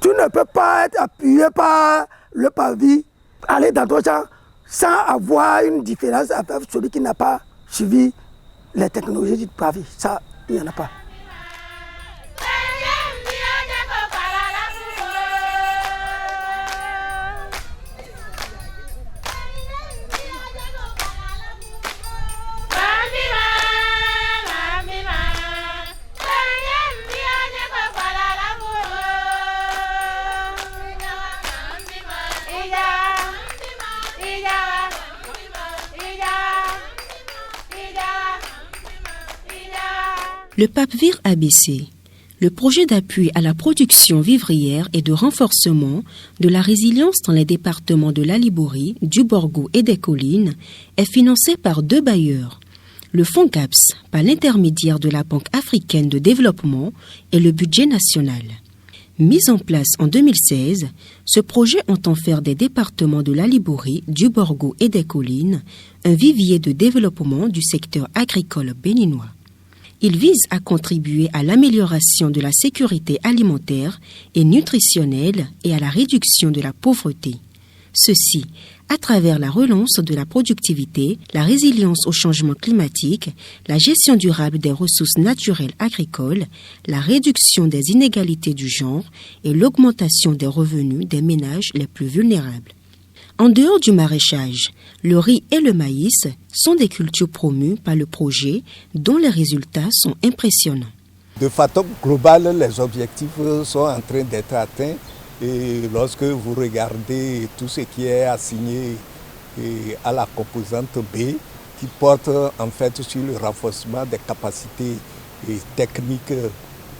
Tu ne peux pas être appuyé par le pavé, aller dans ton champ sans avoir une différence avec celui qui n'a pas suivi les technologies du pavé. Ça, il n'y en a pas. Le PAPVIR ABC, le projet d'appui à la production vivrière et de renforcement de la résilience dans les départements de la Liborie, du Borgo et des Collines, est financé par 2 bailleurs, le Fonds GAPS par l'intermédiaire de la Banque africaine de développement et le budget national. Mis en place en 2016, ce projet entend faire des départements de la Liborie, du Borgo et des Collines un vivier de développement du secteur agricole béninois. Il vise à contribuer à l'amélioration de la sécurité alimentaire et nutritionnelle et à la réduction de la pauvreté. Ceci à travers la relance de la productivité, la résilience au changement climatique, la gestion durable des ressources naturelles agricoles, la réduction des inégalités du genre et l'augmentation des revenus des ménages les plus vulnérables. En dehors du maraîchage, le riz et le maïs sont des cultures promues par le projet dont les résultats sont impressionnants. De façon globale, les objectifs sont en train d'être atteints. Et lorsque vous regardez tout ce qui est assigné à la composante B, qui porte en fait sur le renforcement des capacités techniques,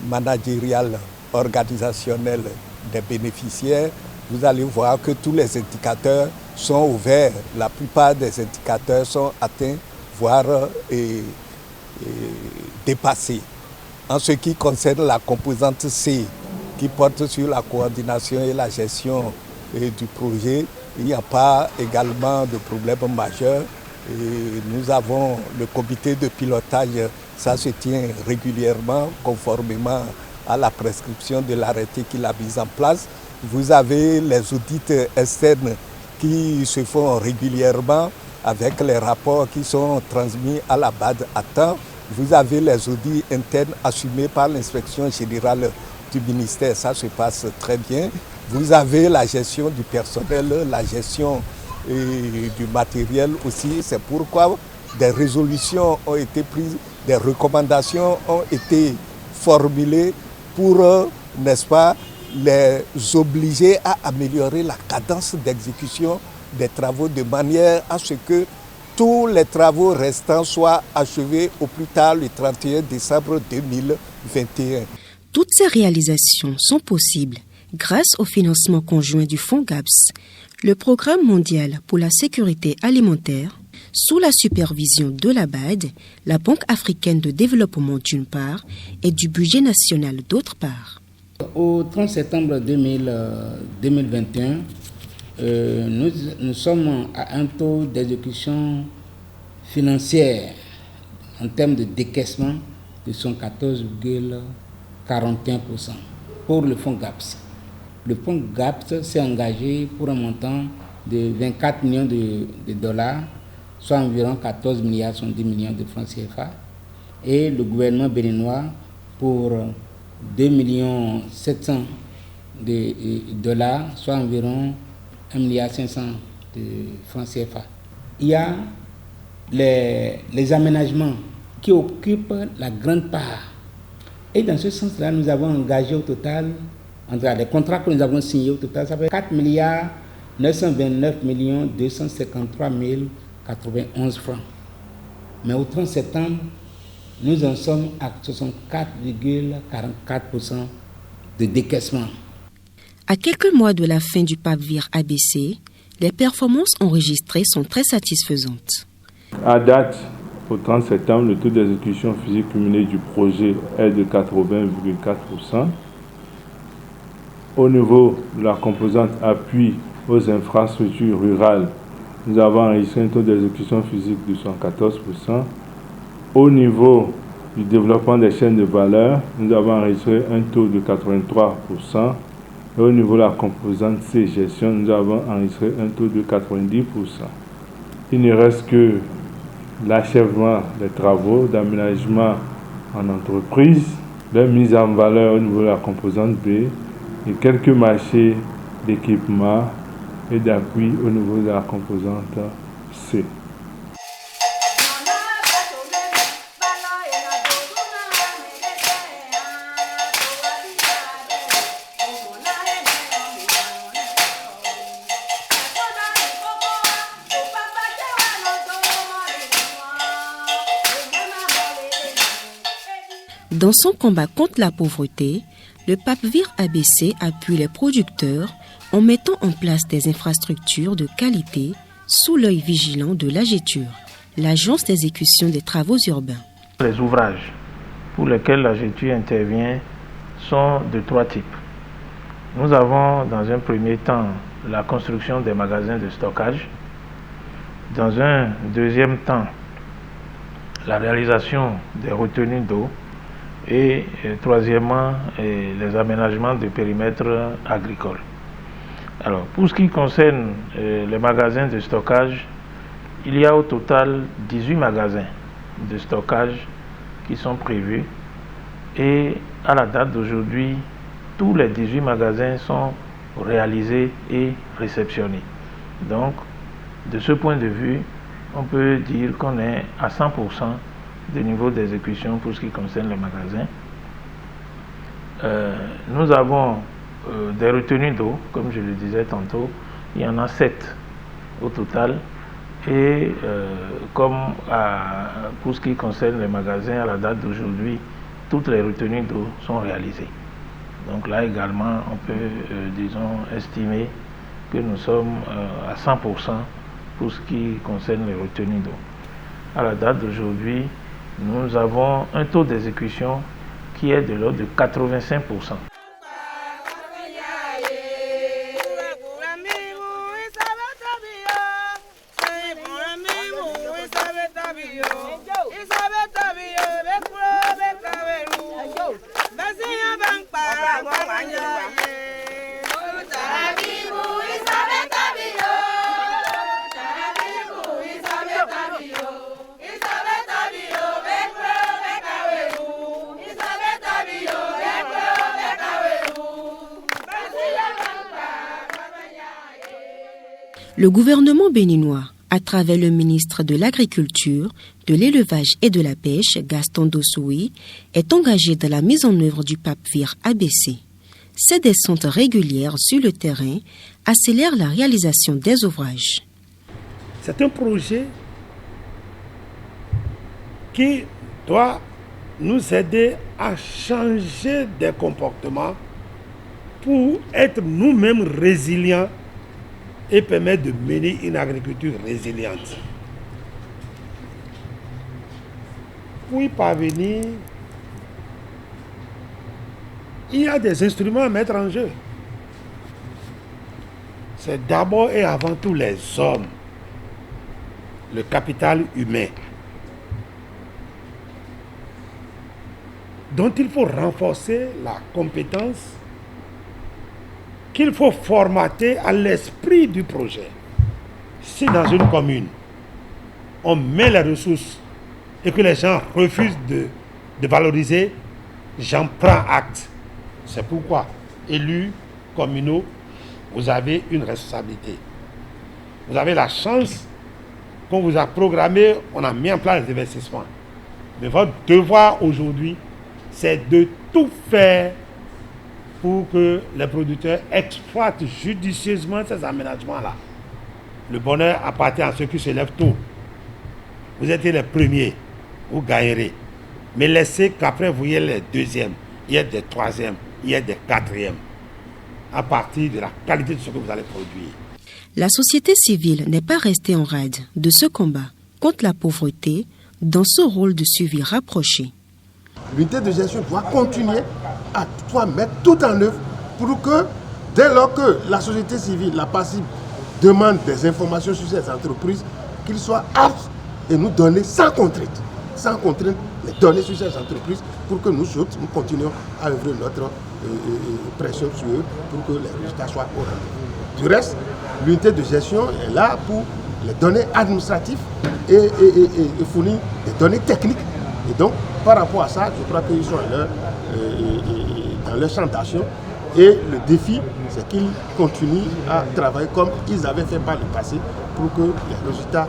managériales, organisationnelles des bénéficiaires, vous allez voir que tous les indicateurs sont ouverts. La plupart des indicateurs sont atteints, voire dépassés. En ce qui concerne la composante C, qui porte sur la coordination et la gestion du projet, il n'y a pas également de problème majeur. Nous avons le comité de pilotage, ça se tient régulièrement conformément à la prescription de l'arrêté qu'il a mis en place. Vous avez les audits externes qui se font régulièrement avec les rapports qui sont transmis à la BAD à temps. Vous avez les audits internes assumés par l'inspection générale du ministère, ça se passe très bien. Vous avez la gestion du personnel, la gestion du matériel aussi. C'est pourquoi des résolutions ont été prises, des recommandations ont été formulées pour, n'est-ce pas, les obliger à améliorer la cadence d'exécution des travaux de manière à ce que tous les travaux restants soient achevés au plus tard le 31 décembre 2021. Toutes ces réalisations sont possibles grâce au financement conjoint du Fonds GAPS, le Programme mondial pour la sécurité alimentaire, sous la supervision de la BAD, la Banque africaine de développement d'une part et du budget national d'autre part. Au 30 septembre 2021, nous sommes à un taux d'exécution financière en termes de décaissement de 114,41% pour le fonds GAPS. Le fonds GAPS s'est engagé pour un montant de 24 millions de dollars, soit environ 14 milliards, 70 millions de francs CFA, et le gouvernement béninois pour 2 millions 700 de dollars, soit environ 1 milliard 500 de francs CFA. Il y a les aménagements qui occupent la grande part. Et dans ce sens-là, nous avons engagé au total, les contrats que nous avons signés au total, ça fait 4 milliards 929 millions 253 091 francs. Mais au 30 septembre, nous en sommes à 64,44% de décaissement. À quelques mois de la fin du PAPVIR ABC, les performances enregistrées sont très satisfaisantes. À date, au 30 septembre, le taux d'exécution physique cumulé du projet est de 80,4%. Au niveau de la composante appui aux infrastructures rurales, nous avons enregistré un taux d'exécution physique de 114%. Au niveau du développement des chaînes de valeur, nous avons enregistré un taux de 83%. Et au niveau de la composante C, gestion, nous avons enregistré un taux de 90%. Il ne reste que l'achèvement des travaux d'aménagement en entreprise, la mise en valeur au niveau de la composante B et quelques marchés d'équipement et d'appui au niveau de la composante C. Dans son combat contre la pauvreté, le Pape Vir ABC appuie les producteurs en mettant en place des infrastructures de qualité sous l'œil vigilant de l'AGETUR, l'Agence d'exécution des travaux urbains. Les ouvrages pour lesquels l'AGETUR intervient sont de 3 types. Nous avons dans un premier temps la construction des magasins de stockage. Dans un deuxième temps, la réalisation des retenues d'eau. Et troisièmement, les aménagements de périmètres agricoles. Alors, pour ce qui concerne les magasins de stockage, il y a au total 18 magasins de stockage qui sont prévus. Et à la date d'aujourd'hui, tous les 18 magasins sont réalisés et réceptionnés. Donc, de ce point de vue, on peut dire qu'on est à 100% de niveau d'exécution pour ce qui concerne les magasins. Nous avons des retenues d'eau, comme je le disais tantôt, il y en a 7 au total. Et pour ce qui concerne les magasins, à la date d'aujourd'hui, toutes les retenues d'eau sont réalisées. Donc là également, on peut, estimer que nous sommes à 100% pour ce qui concerne les retenues d'eau. À la date d'aujourd'hui, nous avons un taux d'exécution qui est de l'ordre de 85%. Le gouvernement béninois, à travers le ministre de l'Agriculture, de l'Élevage et de la Pêche, Gaston Dossoui, est engagé dans la mise en œuvre du Pape Vir ABC. Ces descentes régulières sur le terrain accélèrent la réalisation des ouvrages. C'est un projet qui doit nous aider à changer des comportements pour être nous-mêmes résilients et permettre de mener une agriculture résiliente. Pour y parvenir, il y a des instruments à mettre en jeu. C'est d'abord et avant tout les hommes, le capital humain, dont il faut renforcer la compétence, qu'il faut formater à l'esprit du projet. Si dans une commune, on met les ressources et que les gens refusent de valoriser, j'en prends acte. C'est pourquoi, élus communaux, vous avez une responsabilité. Vous avez la chance qu'on vous a programmé, on a mis en place les investissements. Mais votre devoir aujourd'hui, c'est de tout faire pour que les producteurs exploitent judicieusement ces aménagements-là. Le bonheur appartient à ceux qui se lèvent tôt. Vous êtes les premiers, vous gagnerez. Mais laissez qu'après vous ayez les deuxièmes, il y a des troisièmes, il y a des quatrièmes, à partir de la qualité de ce que vous allez produire. La société civile n'est pas restée en rade de ce combat contre la pauvreté dans ce rôle de suivi rapproché. L'unité de gestion doit continuer à mettre tout en œuvre pour que, dès lors que la société civile, la passive, demande des informations sur ces entreprises, qu'ils soient aptes et nous donner sans contrainte, les données sur ces entreprises pour que nous continuions à œuvrer notre pression sur eux pour que les résultats soient au rendez-vous. Du reste, l'unité de gestion est là pour les données administratives et fournir des données techniques. Et donc, par rapport à ça, je crois qu'ils sont dans leur champ d'action. Et le défi, c'est qu'ils continuent à travailler comme ils avaient fait par le passé pour que les résultats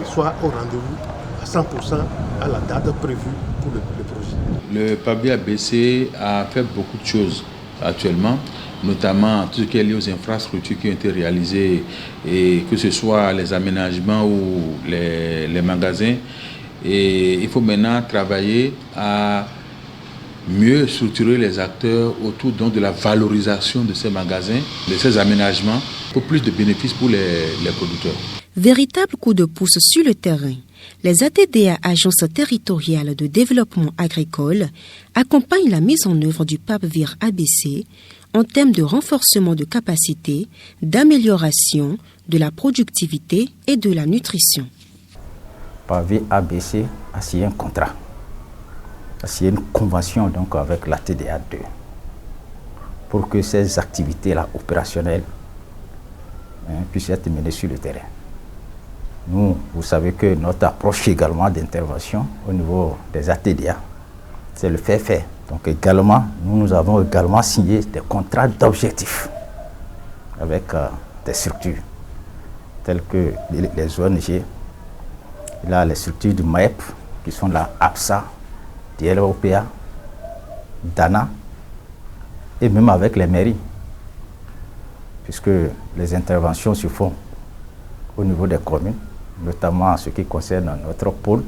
soient au rendez-vous à 100% à la date prévue pour le projet. Le PAP Vire ABC a fait beaucoup de choses actuellement, notamment tout ce qui est lié aux infrastructures qui ont été réalisées, et que ce soit les aménagements ou les magasins. Et il faut maintenant travailler à mieux structurer les acteurs autour donc de la valorisation de ces magasins, de ces aménagements, pour plus de bénéfices pour les producteurs. Véritable coup de pouce sur le terrain, les ATDA, Agences territoriales de développement agricole, accompagnent la mise en œuvre du PAP Vire ABC en termes de renforcement de capacité, d'amélioration de la productivité et de la nutrition. PAP Vire ABC a signé un contrat, a signé une convention donc avec la TDA 2 pour que ces activités-là opérationnelles puissent être menées sur le terrain. Nous, vous savez que notre approche également d'intervention au niveau des ATDA, c'est le fait. Donc également, nous avons également signé des contrats d'objectifs avec des structures telles que les ONG, là, les structures du MAEP, qui sont la APSA, DLOPA, DANA, et même avec les mairies, puisque les interventions se font au niveau des communes, notamment en ce qui concerne notre pôle,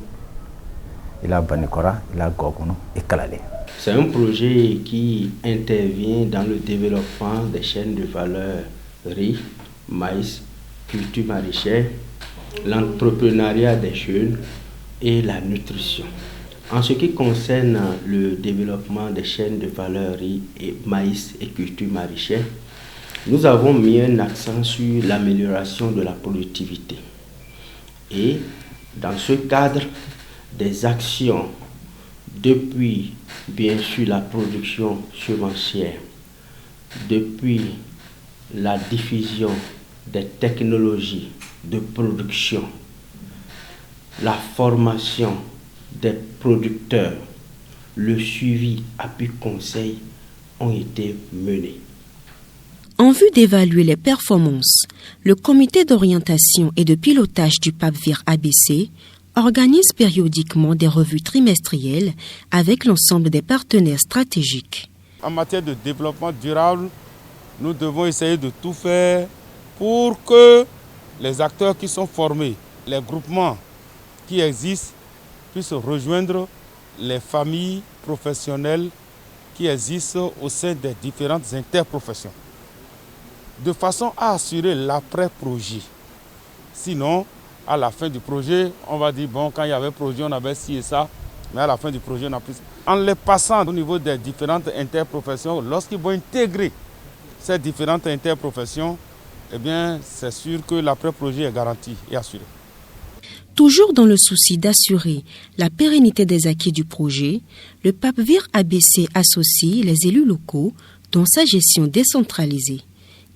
il a Banikora, il a Gogono et Kalale. C'est un projet qui intervient dans le développement des chaînes de valeur riz, maïs, culture maraîchère, l'entrepreneuriat des jeunes et la nutrition. En ce qui concerne le développement des chaînes de valeur riz, et maïs et culture maraîchère, nous avons mis un accent sur l'amélioration de la productivité. Et dans ce cadre, des actions depuis bien sûr la production semencière, depuis la diffusion des technologies de production, la formation des producteurs, le suivi, appui conseil ont été menés. En vue d'évaluer les performances, le comité d'orientation et de pilotage du PAP Vire ABC organise périodiquement des revues trimestrielles avec l'ensemble des partenaires stratégiques. En matière de développement durable, nous devons essayer de tout faire pour que les acteurs qui sont formés, les groupements qui existent, puissent rejoindre les familles professionnelles qui existent au sein des différentes interprofessions, de façon à assurer l'après-projet. Sinon, à la fin du projet, on va dire, bon, quand il y avait projet, on avait ci et ça, mais à la fin du projet, on a plus. En les passant au niveau des différentes interprofessions, lorsqu'ils vont intégrer ces différentes interprofessions, eh bien, c'est sûr que l'après-projet est garanti et assuré. Toujours dans le souci d'assurer la pérennité des acquis du projet, le PAP Vire ABC associe les élus locaux dans sa gestion décentralisée.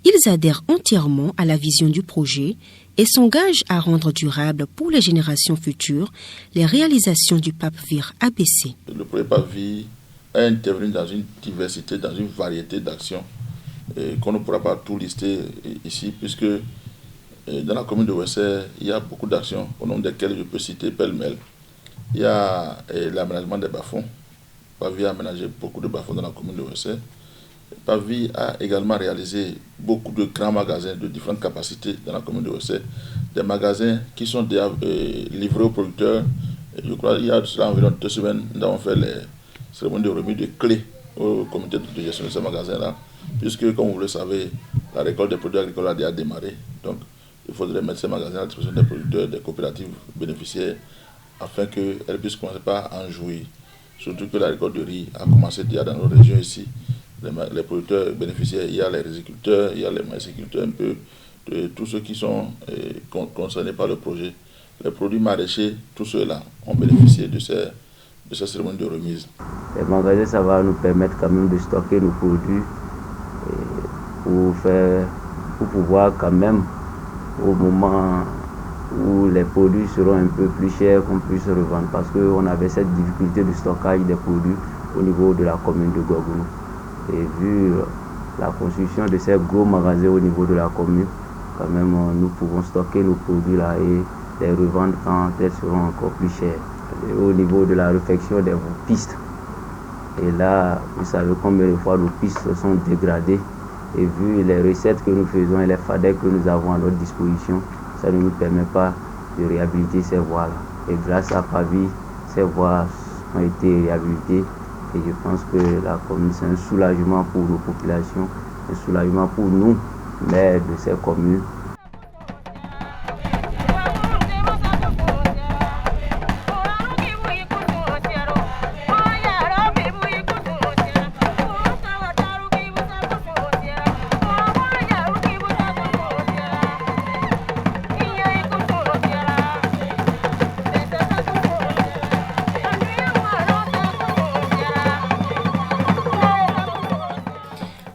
Ils adhèrent entièrement à la vision du projet et s'engagent à rendre durable pour les générations futures les réalisations du PAP Vire ABC. Le projet PAP Vire a intervenu dans une diversité, dans une variété d'actions qu'on ne pourra pas tout lister ici, puisque dans la commune de Ouessé, il y a beaucoup d'actions, au nombre desquelles je peux citer pêle-mêle. Il y a l'aménagement des bas-fonds. PAP Vire a aménagé beaucoup de bas-fonds dans la commune de Ouessé. PAP Vire a également réalisé beaucoup de grands magasins de différentes capacités dans la commune de Ouessé. Des magasins qui sont déjà livrés aux producteurs. Et je crois qu'il y a environ 2 semaines, nous avons fait les cérémonies de remise de clés au comité de gestion de ces magasins-là. Puisque, comme vous le savez, la récolte des produits agricoles a déjà démarré. Donc, il faudrait mettre ces magasins à la disposition des producteurs, des coopératives bénéficiaires, afin qu'elles puissent commencer par en jouir. Surtout que la récolte de riz a commencé déjà dans nos régions ici. Les producteurs bénéficiaires, il y a les riziculteurs, il y a les maïsiculteurs, un peu de tous ceux qui sont concernés par le projet. Les produits maraîchers, tous ceux-là ont bénéficié de cette cérémonie de remise. Les magasins, ça va nous permettre quand même de stocker nos produits pour pouvoir quand même, au moment où les produits seront un peu plus chers, qu'on puisse revendre. Parce qu'on avait cette difficulté de stockage des produits au niveau de la commune de Gorgounou. Et vu la construction de ces gros magasins au niveau de la commune, quand même, nous pouvons stocker nos produits là et les revendre quand elles seront encore plus chères. Et au niveau de la réfection des pistes, et là, vous savez combien de fois nos pistes sont dégradées. Et vu les recettes que nous faisons et les fadets que nous avons à notre disposition, ça ne nous permet pas de réhabiliter ces voies-là. Et grâce à Pavi, ces voies ont été réhabilitées. Et je pense que la commune, c'est un soulagement pour nos populations, un soulagement pour nous, maires de ces communes.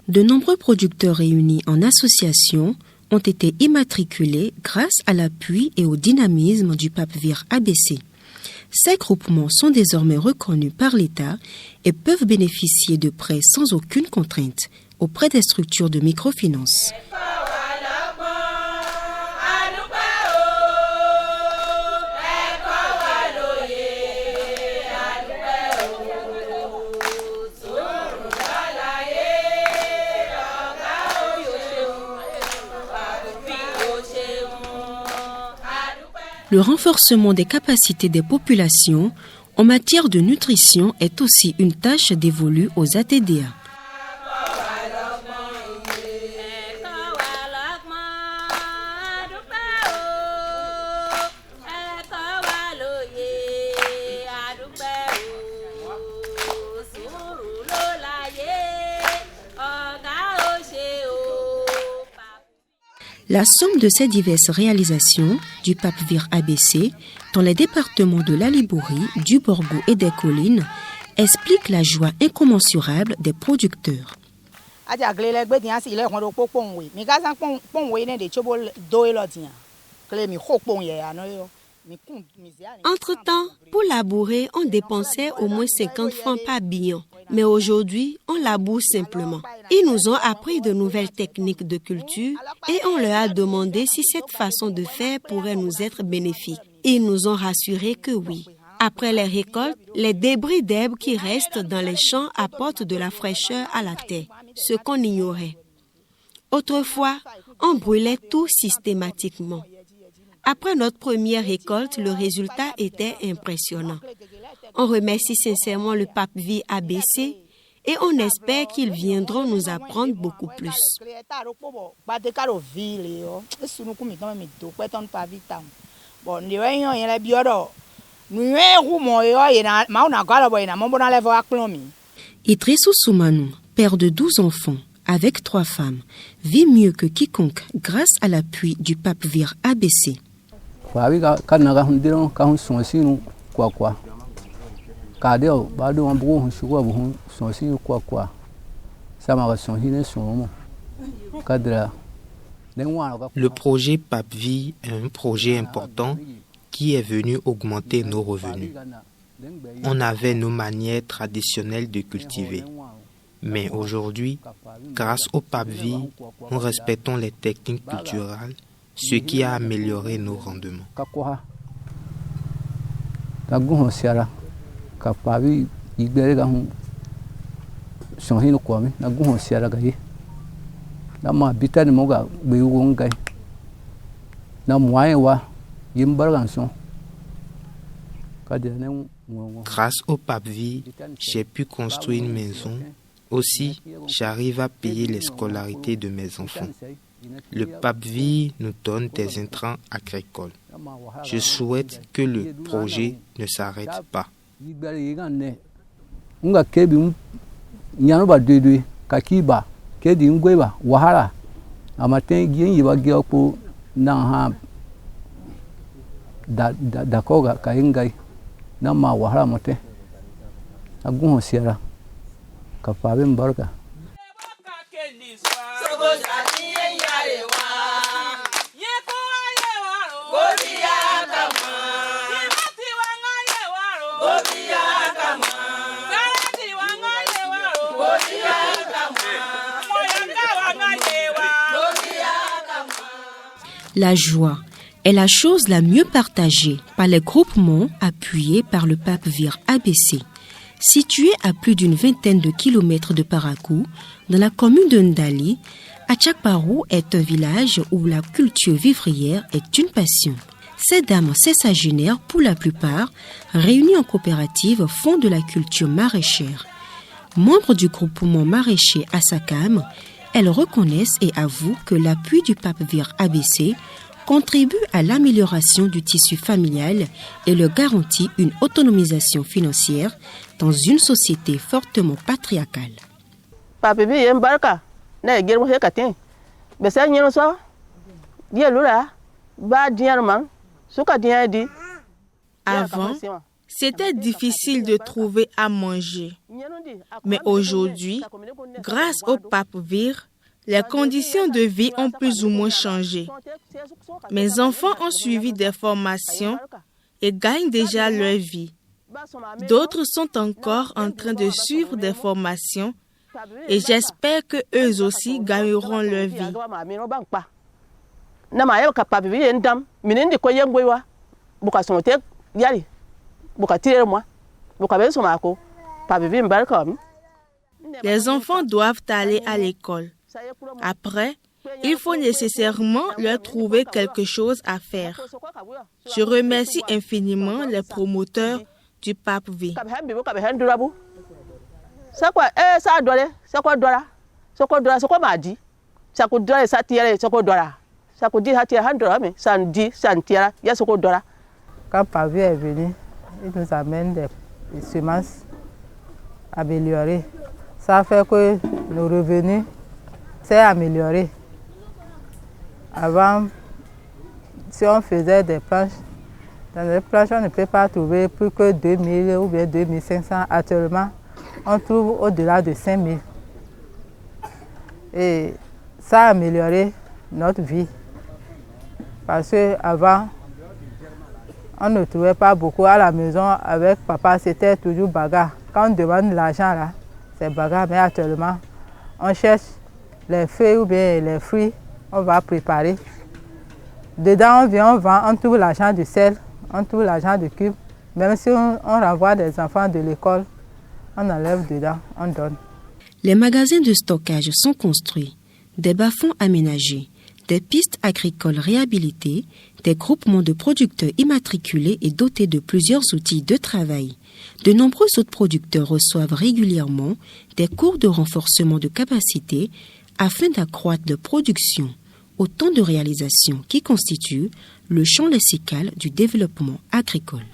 De nombreux producteurs réunis en association ont été immatriculés grâce à l'appui et au dynamisme du Pape Vir ABC. Ces groupements sont désormais reconnus par l'État et peuvent bénéficier de prêts sans aucune contrainte auprès des structures de microfinance. Le renforcement des capacités des populations en matière de nutrition est aussi une tâche dévolue aux ATDA. La somme de ces diverses réalisations du Pape Vir ABC dans les départements de la Libourie, du Borgo et des Collines explique la joie incommensurable des producteurs. Entre-temps, pour labourer, on dépensait au moins 50 francs par billon. Mais aujourd'hui, on laboure simplement. Ils nous ont appris de nouvelles techniques de culture et on leur a demandé si cette façon de faire pourrait nous être bénéfique. Ils nous ont rassuré que oui. Après les récoltes, les débris d'herbe qui restent dans les champs apportent de la fraîcheur à la terre, ce qu'on ignorait. Autrefois, on brûlait tout systématiquement. Après notre première récolte, le résultat était impressionnant. On remercie sincèrement le Pape Vir ABC et on espère qu'ils viendront nous apprendre beaucoup plus. Idrissou Soumanou, père de 12 enfants, avec 3 femmes, vit mieux que quiconque grâce à l'appui du Pape Vir ABC. Le projet Pape Vir est un projet important qui est venu augmenter nos revenus. On avait nos manières traditionnelles de cultiver. Mais aujourd'hui, grâce au Pape Vir, nous respectons les techniques culturelles, ce qui a amélioré nos rendements. Grâce au Pape Vir, j'ai pu construire une maison. Aussi, j'arrive à payer les scolarités de mes enfants. Le Pape Vir nous donne des intrants agricoles. Je souhaite que le projet ne s'arrête pas. La joie est la chose la mieux partagée par les groupements appuyés par le Pape Vir ABC. Situé à plus d'une vingtaine de kilomètres de Parakou, dans la commune de Ndali, Atchakparou est un village où la culture vivrière est une passion. Ces dames sexagénaires, pour la plupart, réunies en coopérative, font de la culture maraîchère. Membres du groupement maraîcher Asakam, elles reconnaissent et avouent que l'appui du Pape Vir ABC contribue à l'amélioration du tissu familial et leur garantit une autonomisation financière dans une société fortement patriarcale. Avant, c'était difficile de trouver à manger. Mais aujourd'hui, grâce au Pape Vir, les conditions de vie ont plus ou moins changé. Mes enfants ont suivi des formations et gagnent déjà leur vie. D'autres sont encore en train de suivre des formations et j'espère que eux aussi gagneront leur vie. Les enfants doivent aller à l'école. Après, il faut nécessairement leur trouver quelque chose à faire. Je remercie infiniment les promoteurs du Pape V. Quand Pape V est venu, il nous amène des semences améliorées. Ça fait que nos revenus s'est amélioré. Avant, si on faisait des planches, dans les planches, on ne peut pas trouver plus que 2000 ou bien 2500. Actuellement, on trouve au-delà de 5000. Et ça a amélioré notre vie. Parce qu'avant, on ne trouvait pas beaucoup à la maison avec papa, c'était toujours bagarre. Quand on demande l'argent, là, c'est bagarre. Mais actuellement, on cherche les feuilles ou bien les fruits, on va préparer. Dedans, on vient, on vend, on trouve l'argent du sel, on trouve l'argent du cube. Même si on renvoie des enfants de l'école, on enlève dedans, on donne. Les magasins de stockage sont construits, des bas-fonds aménagés, des pistes agricoles réhabilitées, des groupements de producteurs immatriculés et dotés de plusieurs outils de travail. De nombreux autres producteurs reçoivent régulièrement des cours de renforcement de capacité afin d'accroître leur production, autant de réalisations qui constituent le champ lexical du développement agricole.